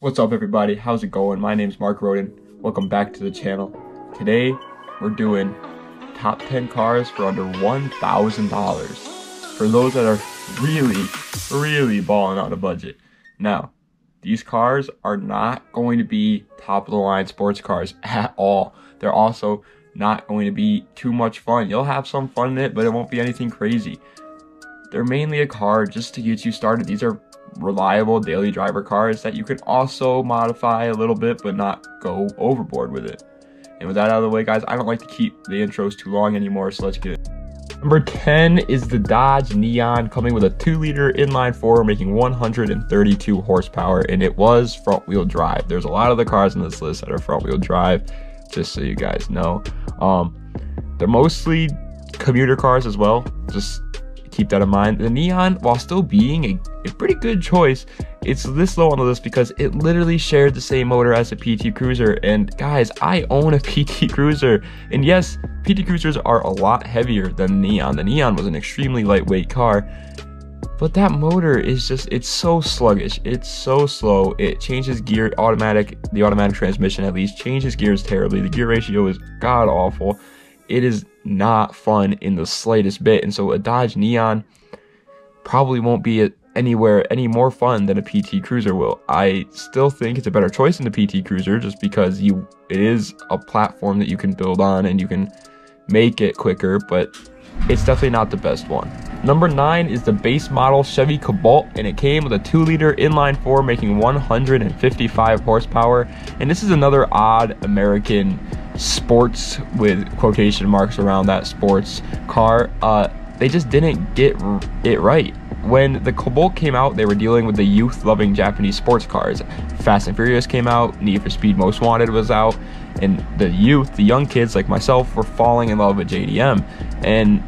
What's up everybody, how's it going? My name's Mark Roden. Welcome back to the channel. Today we're doing top 10 cars for under $1,000 for those that are really balling on a budget. Now, these cars are not going to be top of the line sports cars at all. They're also not going to be too much fun. You'll have some fun in it, but it won't be anything crazy. They're mainly a car just to get you started. These are reliable daily driver cars that you can also modify a little bit but not go overboard with it. And with that out of the way, guys, I don't like to keep the intros too long anymore, so let's get it. Number 10 is the Dodge Neon, coming with a 2-liter inline-4 making 132 horsepower, and it was front-wheel drive. There's a lot of the cars on this list that are front-wheel drive, just so you guys know. They're mostly commuter cars as well, just keep that in mind. The Neon, while still being a pretty good choice, it's this low on the list because it literally shared the same motor as a PT Cruiser. And guys, I own a PT Cruiser, and yes, PT Cruisers are a lot heavier than the Neon. The Neon was an extremely lightweight car, but that motor is just, it's so sluggish, it's so slow. It changes gear the automatic transmission at least changes gears terribly. The gear ratio is god awful. It is not fun in the slightest bit, and so a Dodge Neon probably won't be anywhere any more fun than a PT Cruiser will. I still think it's a better choice than the PT Cruiser just because it is a platform that you can build on and you can make it quicker, but it's definitely not the best one. Number 9 is the base model Chevy Cobalt, and it came with a 2-liter inline-4 making 155 horsepower. And this is another odd American sports, with quotation marks around that, sports car. They just didn't get it right. When the Cobalt came out, they were dealing with the youth-loving Japanese sports cars. Fast and Furious came out, Need for Speed Most Wanted was out, and the youth, the young kids like myself, were falling in love with JDM. And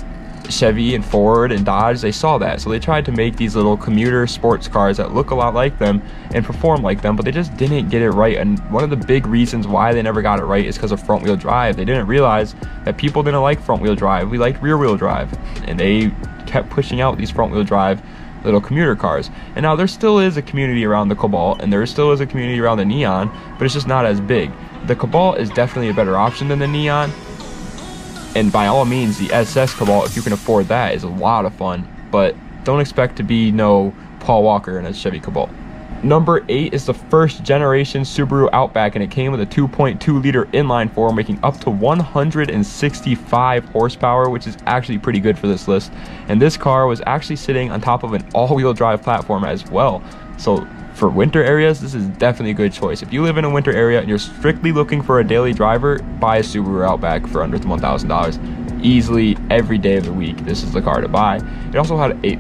Chevy and Ford and Dodge, they saw that, so they tried to make these little commuter sports cars that look a lot like them and perform like them, but they just didn't get it right. And one of the big reasons why they never got it right is because of front wheel drive. They didn't realize that people didn't like front wheel drive. We liked rear wheel drive, and they kept pushing out these front wheel drive little commuter cars. And now there still is a community around the Cobalt, and there still is a community around the Neon, but it's just not as big. The Cobalt is definitely a better option than the Neon, and by all means, the SS Cobalt, if you can afford that, is a lot of fun, but don't expect to be no Paul Walker in a Chevy Cobalt. Number 8 is the first generation Subaru Outback, and it came with a 2.2-liter inline-4 making up to 165 horsepower, which is actually pretty good for this list. And this car was actually sitting on top of an all-wheel drive platform as well. So for winter areas, this is definitely a good choice. If you live in a winter area and you're strictly looking for a daily driver, buy a Subaru Outback for under $1,000. Easily every day of the week, this is the car to buy. It also had a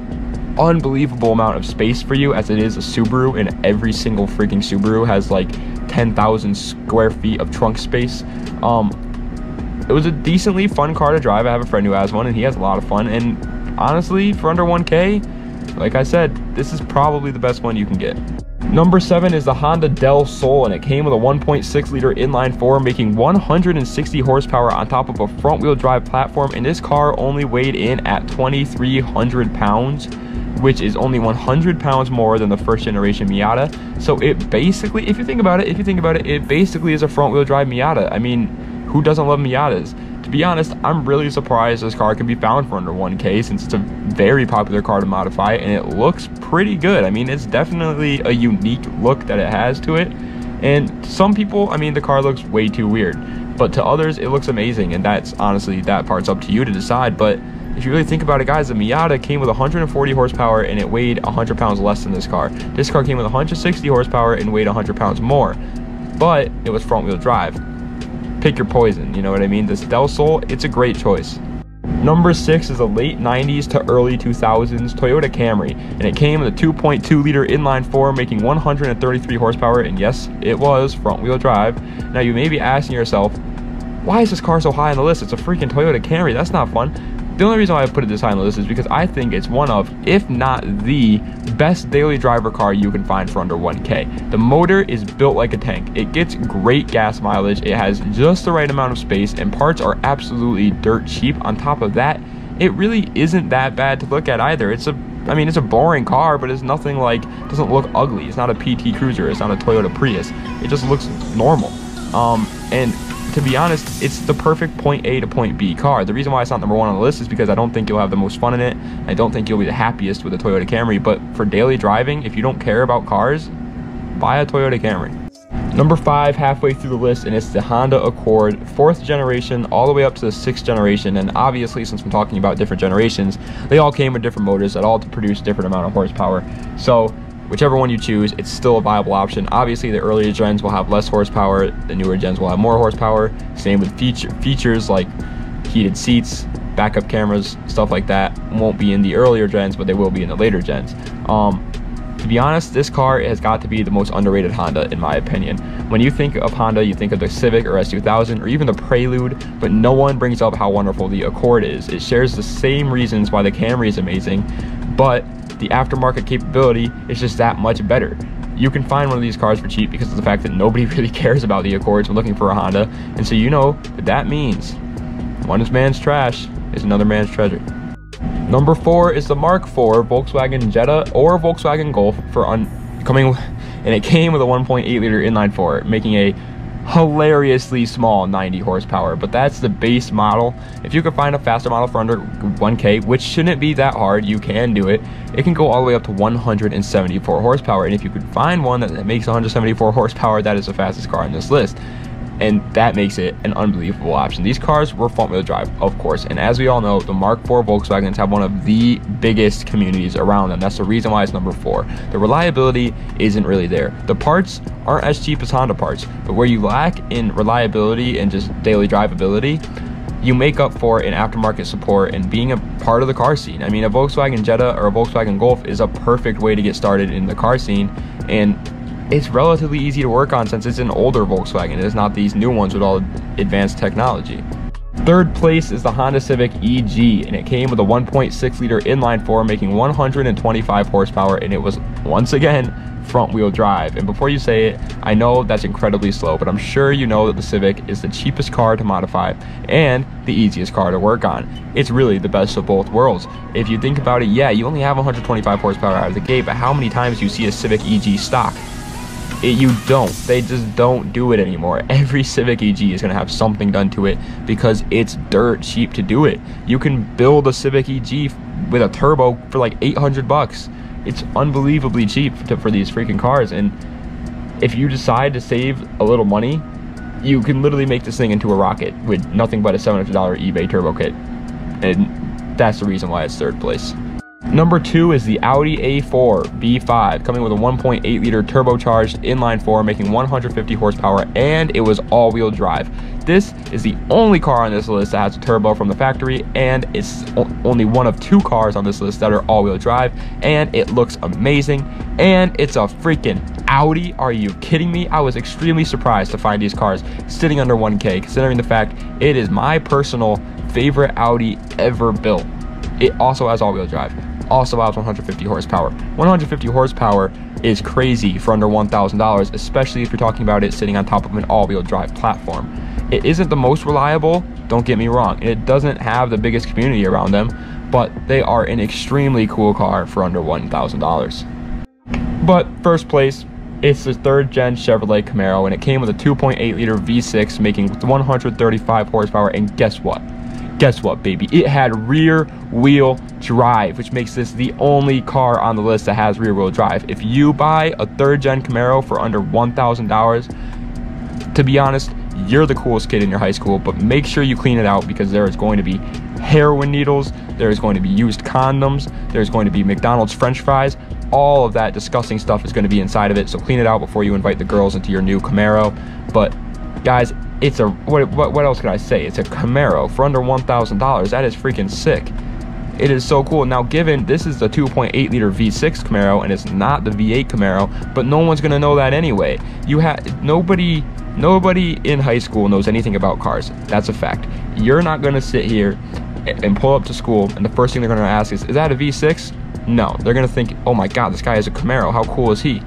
unbelievable amount of space for you, as it is a Subaru, and every single freaking Subaru has like 10,000 square feet of trunk space. It was a decently fun car to drive. I have a friend who has one and he has a lot of fun, and honestly, for under 1K, like I said, this is probably the best one you can get. Number 7 is the Honda Del Sol, and it came with a 1.6-liter inline-4 making 160 horsepower on top of a front-wheel drive platform, and this car only weighed in at 2,300 pounds, which is only 100 pounds more than the first generation Miata. So it basically, if you think about it, it basically is a front-wheel drive Miata. I mean, who doesn't love Miatas? To be honest, I'm really surprised this car can be found for under 1K, since it's a very popular car to modify, and it looks pretty good. I mean, it's definitely a unique look that it has to it. And to some people, I mean, the car looks way too weird, but to others, it looks amazing, and that's honestly, that part's up to you to decide. But if you really think about it, guys, the Miata came with 140 horsepower and it weighed 100 pounds less than this car. This car came with 160 horsepower and weighed 100 pounds more, but it was front-wheel drive. Pick your poison, you know what I mean? This Del Sol, it's a great choice. Number 6 is a late 90s to early 2000s Toyota Camry, and it came with a 2.2-liter inline-4 making 133 horsepower, and yes, it was front-wheel drive. Now you may be asking yourself, why is this car so high on the list? It's a freaking Toyota Camry, that's not fun. The only reason why I put it this high on the list is because I think it's one of, if not the best daily driver car you can find for under 1K. The motor is built like a tank. It gets great gas mileage. It has just the right amount of space, and parts are absolutely dirt cheap. On top of that, it really isn't that bad to look at either. It's a I mean, it's a boring car, but it's nothing like, doesn't look ugly. It's not a PT Cruiser. It's not a Toyota Prius. It just looks normal. And to be honest, it's the perfect point A to point B car. The reason why it's not number one on the list is because I don't think you'll have the most fun in it. I don't think you'll be the happiest with a Toyota Camry, but for daily driving, if you don't care about cars, buy a Toyota Camry. Number 5, halfway through the list, and it's the Honda Accord, 4th generation, all the way up to the 6th generation. And obviously, since I'm talking about different generations, they all came with different motors that all to produce different amount of horsepower. So whichever one you choose, it's still a viable option. Obviously, the earlier gens will have less horsepower, the newer gens will have more horsepower. Same with features like heated seats, backup cameras, stuff like that won't be in the earlier gens, but they will be in the later gens. To be honest, this car has got to be the most underrated Honda in my opinion. When you think of Honda, you think of the Civic or S2000 or even the Prelude, but no one brings up how wonderful the Accord is. It shares the same reasons why the Camry is amazing, but the aftermarket capability is just that much better. You can find one of these cars for cheap because of the fact that nobody really cares about the Accords when looking for a Honda, and so you know that means one man's trash is another man's treasure. Number 4 is the Mark IV Volkswagen Jetta or Volkswagen Golf and it came with a 1.8 liter inline 4, making a hilariously small 90 horsepower, but that's the base model. If you could find a faster model for under 1K, which shouldn't be that hard, you can do it. It can go all the way up to 174 horsepower, and if you could find one that makes 174 horsepower, that is the fastest car on this list. And that makes it an unbelievable option. These cars were front-wheel drive, of course, and as we all know, the Mark IV Volkswagens have one of the biggest communities around them. That's the reason why it's number 4. The reliability isn't really there. The parts aren't as cheap as Honda parts, but where you lack in reliability and just daily drivability, you make up for in aftermarket support and being a part of the car scene. I mean, a Volkswagen Jetta or a Volkswagen Golf is a perfect way to get started in the car scene, and it's relatively easy to work on since it's an older Volkswagen. It's not these new ones with all advanced technology. 3rd place is the Honda Civic EG, and it came with a 1.6 liter inline 4, making 125 horsepower, and it was once again front wheel drive. And before you say it, I know that's incredibly slow, but I'm sure you know that the Civic is the cheapest car to modify and the easiest car to work on. It's really the best of both worlds. If you think about it, yeah, you only have 125 horsepower out of the gate, but how many times do you see a Civic EG stock? You don't. They just don't do it anymore. Every Civic EG is going to have something done to it because it's dirt cheap to do it. You can build a Civic EG with a turbo for like 800 bucks. It's unbelievably cheap for these freaking cars, and if you decide to save a little money, you can literally make this thing into a rocket with nothing but a $700 eBay turbo kit, and that's the reason why it's 3rd place. Number 2 is the Audi A4 B5, coming with a 1.8 liter turbocharged inline 4, making 150 horsepower, and it was all-wheel drive. This is the only car on this list that has a turbo from the factory, and it's only one of 2 cars on this list that are all-wheel drive, and it looks amazing, and it's a freaking Audi. Are you kidding me? I was extremely surprised to find these cars sitting under 1K, considering the fact it is my personal favorite Audi ever built. It also has all-wheel drive. Also has 150 horsepower. 150 horsepower is crazy for under $1,000, especially if you're talking about it sitting on top of an all-wheel drive platform. It isn't the most reliable, don't get me wrong. It doesn't have the biggest community around them, but they are an extremely cool car for under $1,000. But 1st place, it's the 3rd gen Chevrolet Camaro, and it came with a 2.8 liter V6, making 135 horsepower, and guess what? Guess what, baby? It had rear wheel drive, which makes this the only car on the list that has rear wheel drive. If you buy a 3rd gen Camaro for under $1,000, to be honest, you're the coolest kid in your high school, but make sure you clean it out because there is going to be heroin needles, there is going to be used condoms, there's going to be McDonald's French fries. All of that disgusting stuff is going to be inside of it, so clean it out before you invite the girls into your new Camaro. But guys, it's a what else can I say? It's a Camaro for under $1,000. That is freaking sick. It is so cool. Now, given this is the 2.8 liter V6 Camaro and it's not the V8 Camaro, but no one's gonna know that anyway. Nobody in high school knows anything about cars. That's a fact. You're not gonna sit here and pull up to school and the first thing they're gonna ask is that a V6? No, they're gonna think, oh my god, this guy has a Camaro. How cool is he?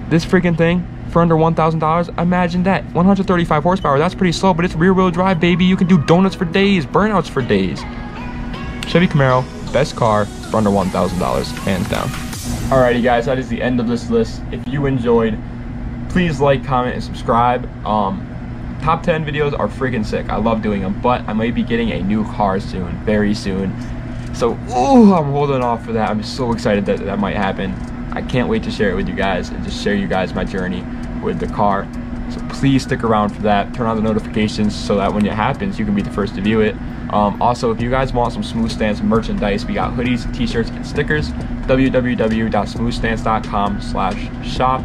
This freaking thing for under $1,000, imagine that. 135 horsepower, that's pretty slow, but it's rear wheel drive, baby. You can do donuts for days, burnouts for days. Chevy Camaro, best car for under $1,000, hands down. Alrighty guys, that is the end of this list. If you enjoyed, please like, comment, and subscribe. Top 10 videos are freaking sick. I love doing them, but I might be getting a new car soon, very soon. So, I'm holding off for that. I'm so excited that that might happen. I can't wait to share it with you guys and just share you guys my journey with the car. So please stick around for that. Turn on the notifications so that when it happens, you can be the first to view it. Also, if you guys want some SmoothStance merchandise, we got hoodies, t-shirts, and stickers. www.smoothstance.com/shop.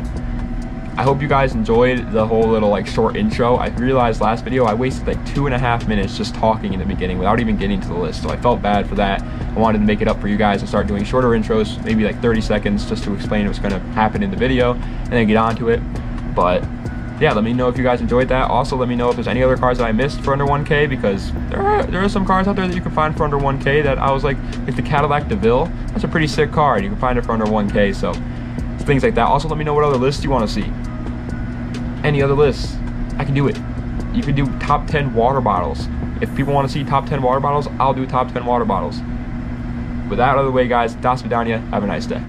I hope you guys enjoyed the whole little like short intro. I realized last video I wasted like 2.5 minutes just talking in the beginning without even getting to the list, so I felt bad for that. I wanted to make it up for you guys and start doing shorter intros, maybe like 30 seconds, just to explain what's going to happen in the video and then get on to it. But yeah, let me know if you guys enjoyed that. Also, let me know if there's any other cars that I missed for under 1K, because there are some cars out there that you can find for under 1K that I was like the Cadillac DeVille. That's a pretty sick car, and you can find it for under 1K, so things like that. Also, let me know what other lists you want to see. Any other lists, I can do it. You can do top 10 water bottles. If people want to see top 10 water bottles, I'll do top 10 water bottles. With that out of the way, guys, das vidania. Have a nice day.